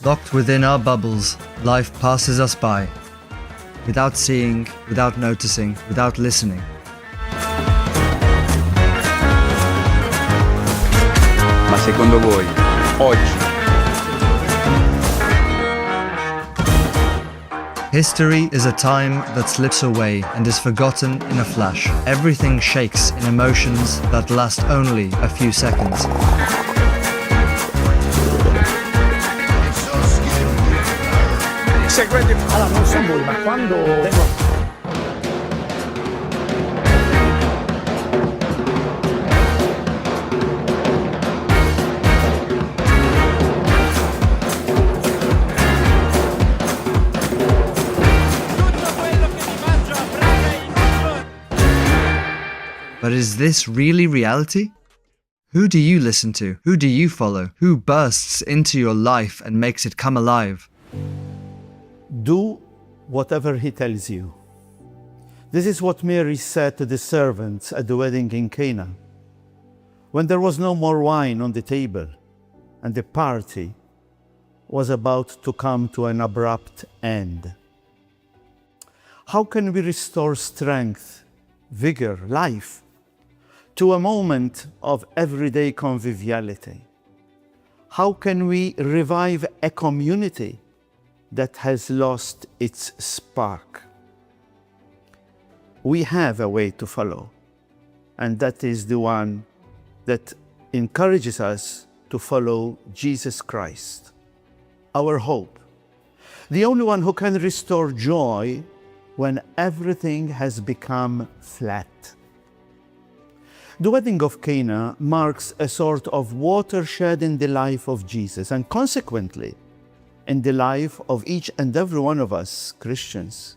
Locked within our bubbles, life passes us by, without seeing, without noticing, without listening. Ma secondo voi, oggi, History is a time that slips away and is forgotten in a flash. Everything shakes in emotions that last only a few seconds. Allora, non so voi, ma quando But is this really reality? Who do you listen to? Who do you follow? Who bursts into your life and makes it come alive? Do whatever he tells you. This is what Mary said to the servants at the wedding in Cana, when there was no more wine on the table and the party was about to come to an abrupt end. How can we restore strength, vigor, life to a moment of everyday conviviality? How can we revive a community that has lost its spark? We have a way to follow, and that is the one that encourages us to follow Jesus Christ, our hope, the only one who can restore joy when everything has become flat. The wedding of Cana marks a sort of watershed in the life of Jesus, and consequently, in the life of each and every one of us Christians.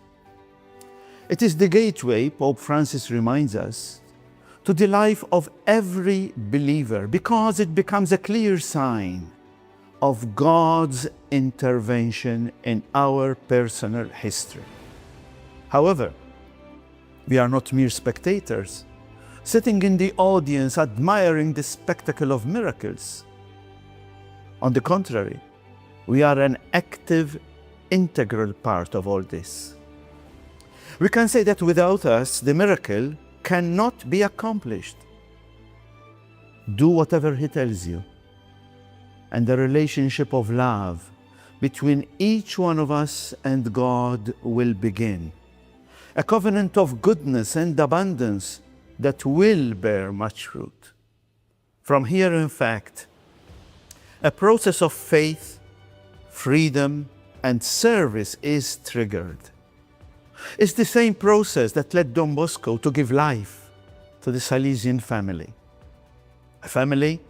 It is the gateway, Pope Francis reminds us, to the life of every believer, because it becomes a clear sign of God's intervention in our personal history. However, we are not mere spectators, sitting in the audience admiring the spectacle of miracles. On the contrary, we are an active, integral part of all this. We can say that without us, the miracle cannot be accomplished. Do whatever he tells you, and the relationship of love between each one of us and God will begin. A covenant of goodness and abundance that will bear much fruit. From here, in fact, a process of faith, freedom, and service is triggered. It's the same process that led Don Bosco to give life to the Salesian family. A family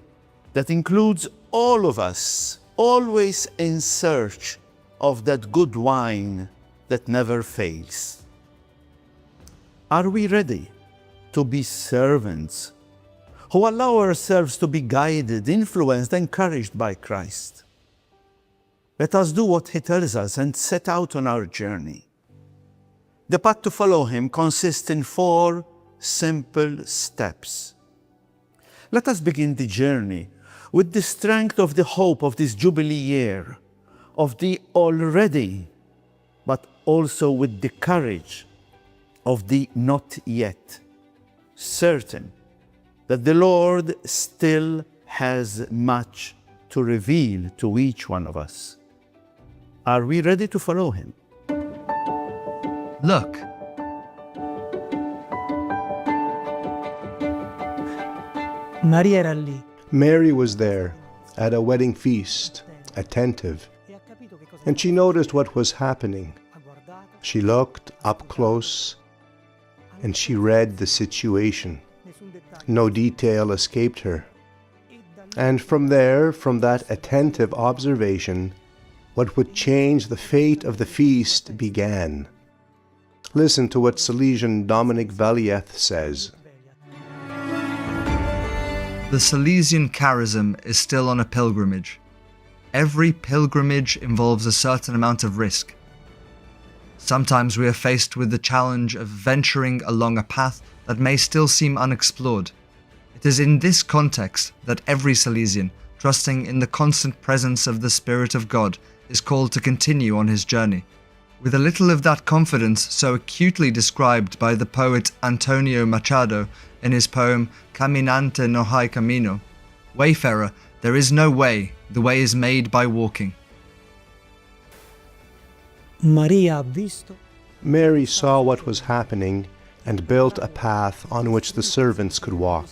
that includes all of us, always in search of that good wine that never fails. Are we ready to be servants who allow ourselves to be guided, influenced, encouraged by Christ? Let us do what he tells us and set out on our journey. The path to follow him consists in 4 simple steps. Let us begin the journey with the strength of the hope of this Jubilee year, of the already, but also with the courage of the not yet, certain that the Lord still has much to reveal to each one of us. Are we ready to follow him? Look, Maria era lì. Mary was there at a wedding feast, attentive, and she noticed what was happening. She looked up close and she read the situation. No detail escaped her. And from there, from that attentive observation, what would change the fate of the feast began. Listen to what Salesian Dominic Valieth says. the Salesian charism is still on a pilgrimage. Every pilgrimage involves a certain amount of risk. Sometimes we are faced with the challenge of venturing along a path that may still seem unexplored. It is in this context that every Salesian, trusting in the constant presence of the Spirit of God, is called to continue on his journey. With a little of that confidence so acutely described by the poet Antonio Machado in his poem Caminante no hay camino, Wayfarer, there is no way, the way is made by walking. Maria ha visto Mary saw what was happening and built a path on which the servants could walk.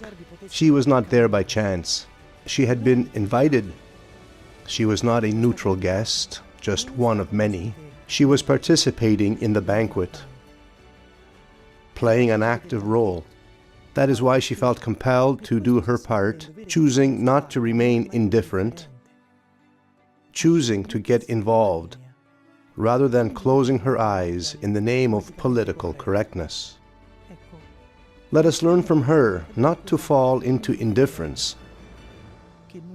She was not there by chance. She had been invited. She was not a neutral guest, just one of many. She was participating in the banquet, playing an active role. That is why she felt compelled to do her part, choosing not to remain indifferent, choosing to get involved, rather than closing her eyes in the name of political correctness. Let us learn from her not to fall into indifference,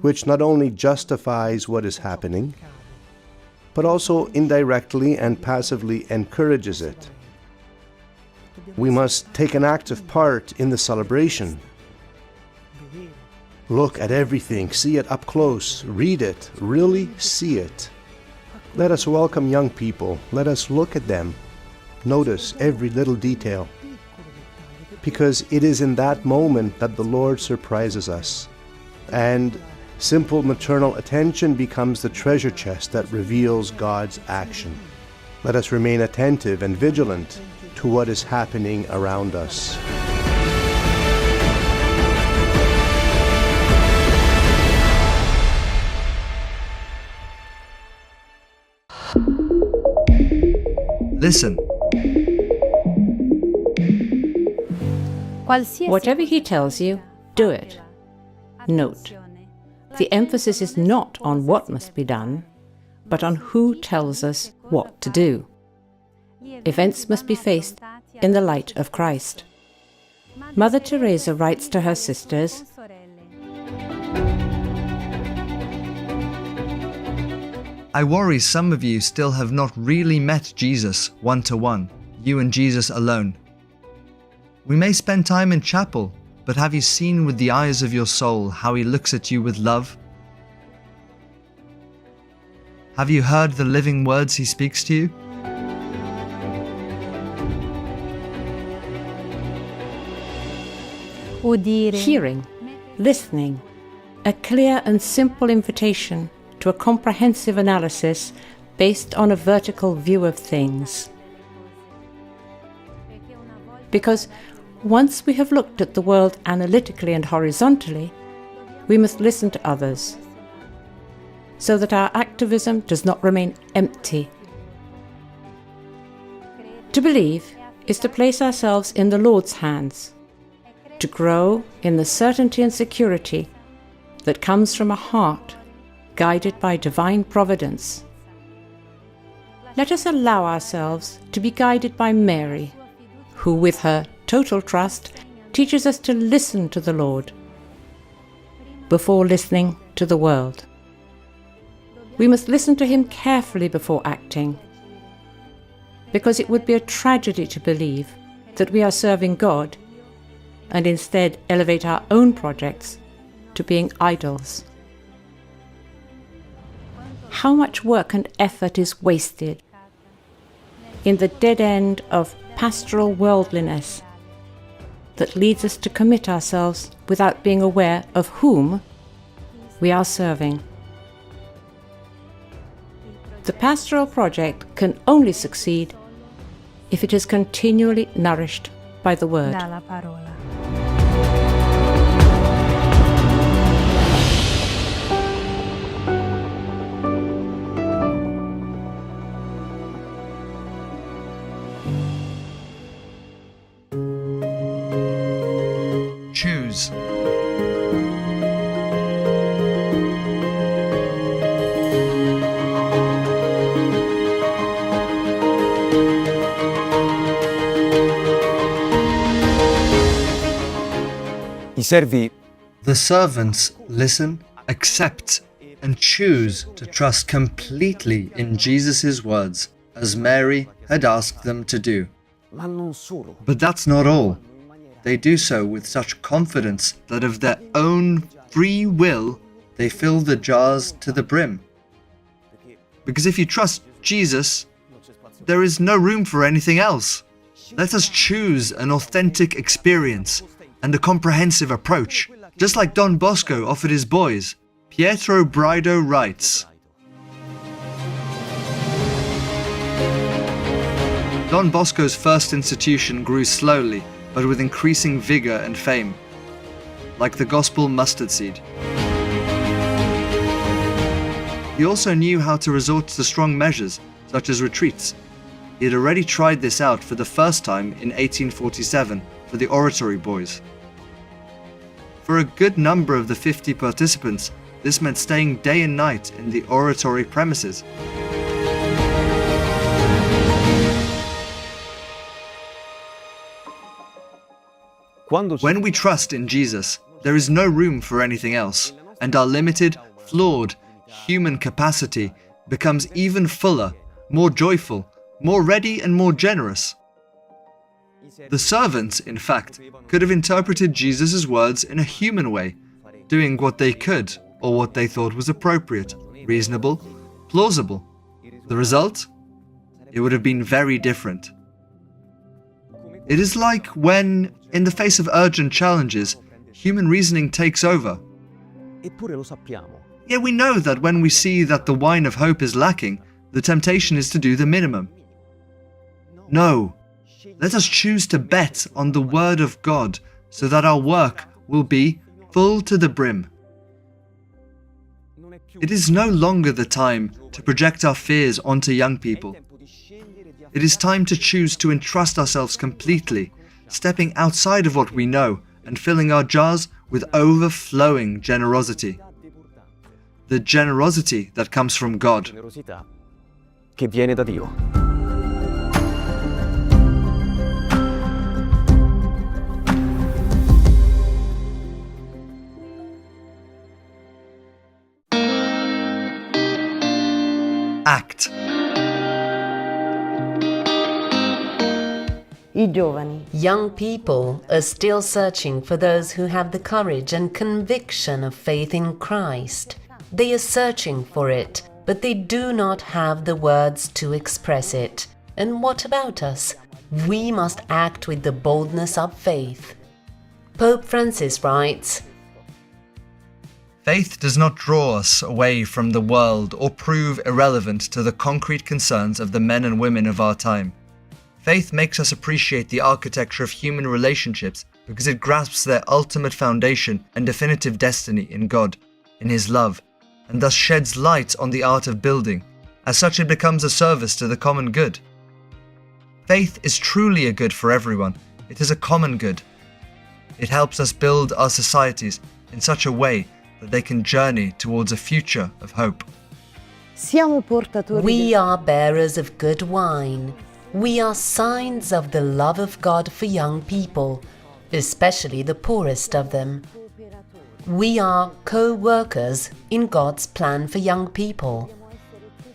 which not only justifies what is happening, but also indirectly and passively encourages it. We must take an active part in the celebration. Look at everything, see it up close, read it, really see it. Let us welcome young people, let us look at them, notice every little detail. Because it is in that moment that the Lord surprises us, and simple maternal attention becomes the treasure chest that reveals God's action. Let us remain attentive and vigilant to what is happening around us. Listen. Whatever he tells you, do it. Note, the emphasis is not on what must be done, but on who tells us what to do. Events must be faced in the light of Christ. Mother Teresa writes to her sisters, I worry some of you still have not really met Jesus one-to-one, you and Jesus alone. We may spend time in chapel, but have you seen with the eyes of your soul how he looks at you with love? Have you heard the living words he speaks to you? hearing, listening, a clear and simple invitation to a comprehensive analysis based on a vertical view of things. Because once we have looked at the world analytically and horizontally, we must listen to others, so that our activism does not remain empty. To believe is to place ourselves in the Lord's hands, to grow in the certainty and security that comes from a heart guided by divine providence. Let us allow ourselves to be guided by Mary, who with her total trust teaches us to listen to the Lord before listening to the world. We must listen to him carefully before acting, because it would be a tragedy to believe that we are serving God and instead elevate our own projects to being idols. How much work and effort is wasted in the dead end of pastoral worldliness that leads us to commit ourselves without being aware of whom we are serving. The pastoral project can only succeed if it is continually nourished by the Word. Choose. I servi The servants listen, accept, and choose to trust completely in Jesus' words, as Mary had asked them to do. But that's not all. They do so with such confidence that of their own free will, they fill the jars to the brim. Because if you trust Jesus, there is no room for anything else. Let us choose an authentic experience and a comprehensive approach, just like Don Bosco offered his boys. Pietro Brido writes, Don Bosco's first institution grew slowly, but with increasing vigor and fame, like the gospel mustard seed. He also knew how to resort to strong measures, such as retreats. He had already tried this out for the first time in 1847 for the Oratory Boys. For a good number of the 50 participants, this meant staying day and night in the oratory premises. When we trust in Jesus, there is no room for anything else, and our limited, flawed, human capacity becomes even fuller, more joyful, more ready and more generous. The servants, in fact, could have interpreted Jesus' words in a human way, doing what they could or what they thought was appropriate, reasonable, plausible. The result? It would have been very different. It is like when, in the face of urgent challenges, human reasoning takes over. Yet we know that when we see that the wine of hope is lacking, the temptation is to do the minimum. No, let us choose to bet on the Word of God so that our work will be full to the brim. It is no longer the time to project our fears onto young people. It is time to choose to entrust ourselves completely, stepping outside of what we know and filling our jars with overflowing generosity. The generosity that comes from God. Che viene da Dio. Act. I giovani. Young people are still searching for those who have the courage and conviction of faith in Christ. They are searching for it, but they do not have the words to express it. And what about us? We must act with the boldness of faith. Pope Francis writes, Faith does not draw us away from the world or prove irrelevant to the concrete concerns of the men and women of our time. Faith makes us appreciate the architecture of human relationships because it grasps their ultimate foundation and definitive destiny in God, in His love, and thus sheds light on the art of building. As such, it becomes a service to the common good. Faith is truly a good for everyone. It is a common good. It helps us build our societies in such a way that they can journey towards a future of hope. we are bearers of good wine. We are signs of the love of God for young people, especially the poorest of them. We are co-workers in God's plan for young people.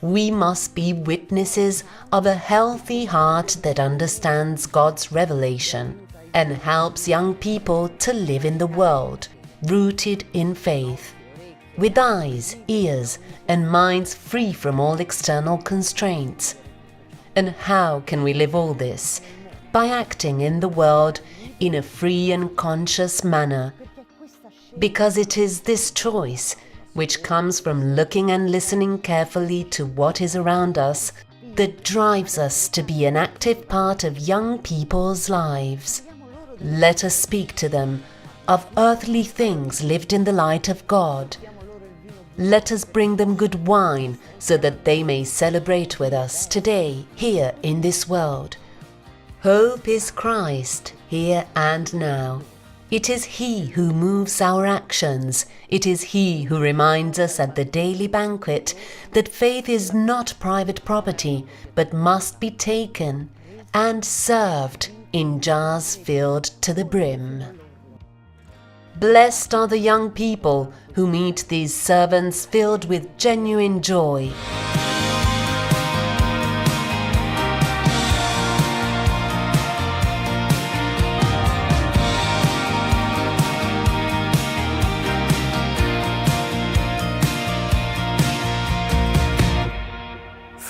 We must be witnesses of a healthy heart that understands God's revelation and helps young people to live in the world, rooted in faith, with eyes, ears, and minds free from all external constraints. And how can we live all this? By acting in the world in a free and conscious manner. Because it is this choice, which comes from looking and listening carefully to what is around us, that drives us to be an active part of young people's lives. Let us speak to them of earthly things lived in the light of God. Let us bring them good wine so that they may celebrate with us today, here in this world. Hope is Christ, here and now. It is He who moves our actions. It is He who reminds us at the daily banquet that faith is not private property, but must be taken and served in jars filled to the brim. Blessed are the young people who meet these servants filled with genuine joy.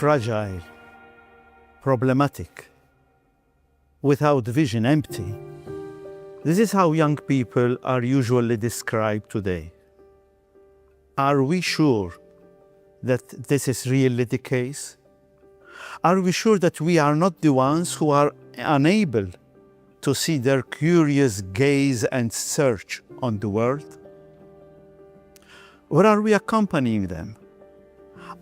fragile, problematic, without vision, empty. This is how young people are usually described today. Are we sure that this is really the case? Are we sure that we are not the ones who are unable to see their curious gaze and search on the world? Or are we accompanying them?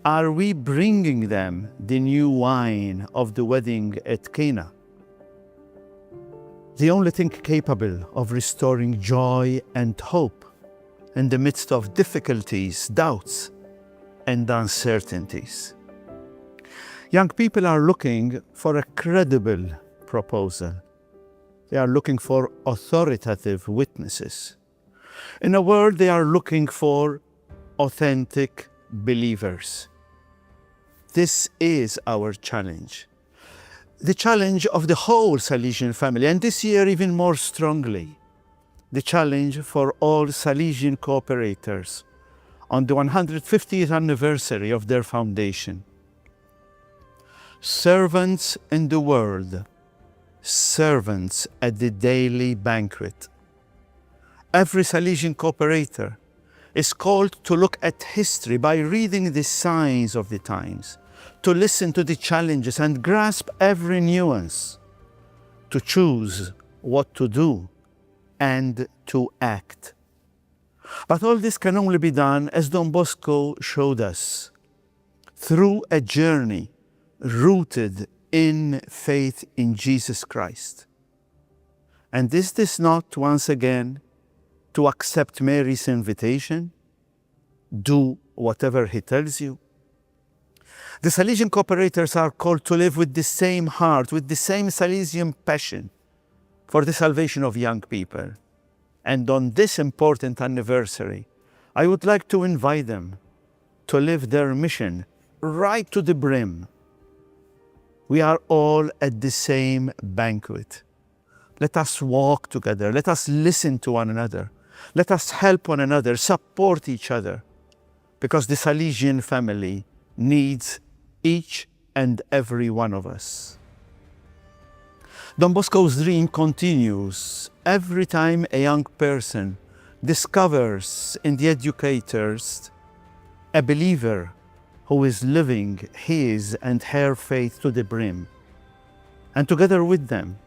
Are we bringing them the new wine of the wedding at Cana? The only thing capable of restoring joy and hope in the midst of difficulties, doubts, and uncertainties. Young people are looking for a credible proposal. They are looking for authoritative witnesses. In a word, they are looking for authentic believers. This is our challenge. The challenge of the whole Salesian family, and this year even more strongly, the challenge for all Salesian cooperators on the 150th anniversary of their foundation. Servants in the world, servants at the daily banquet. Every Salesian cooperator is called to look at history by reading the signs of the times, to listen to the challenges and grasp every nuance, to choose what to do and to act. But all this can only be done, as Don Bosco showed us, through a journey rooted in faith in Jesus Christ. And this is not, once again, to accept Mary's invitation, do whatever he tells you. The Salesian cooperators are called to live with the same heart, with the same Salesian passion for the salvation of young people. And on this important anniversary, I would like to invite them to live their mission right to the brim. We are all at the same banquet. Let us walk together. Let us listen to one another. Let us help one another, support each other, because the Salesian family needs each and every one of us. Don Bosco's dream continues every time a young person discovers in the educators a believer who is living his and her faith to the brim. And together with them,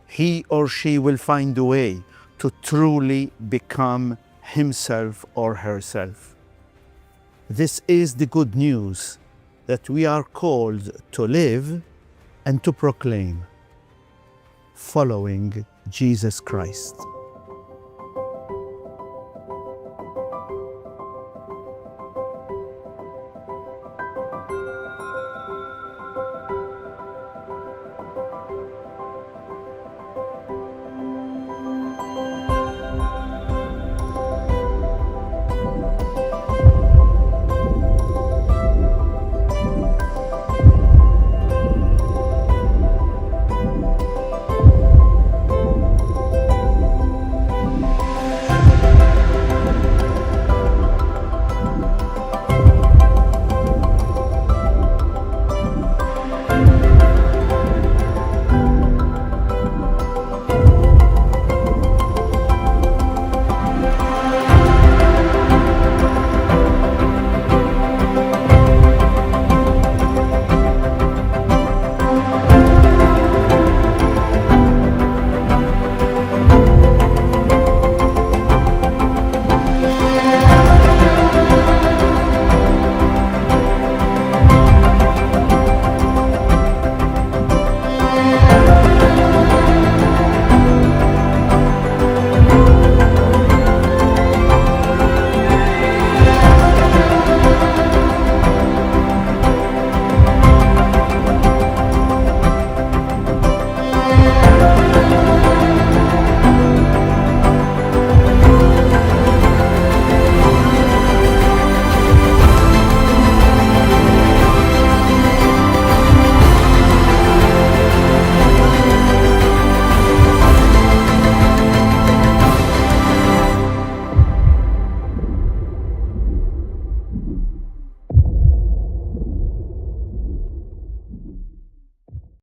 he or she will find a way to truly become himself or herself. This is the good news that we are called to live and to proclaim, following Jesus Christ.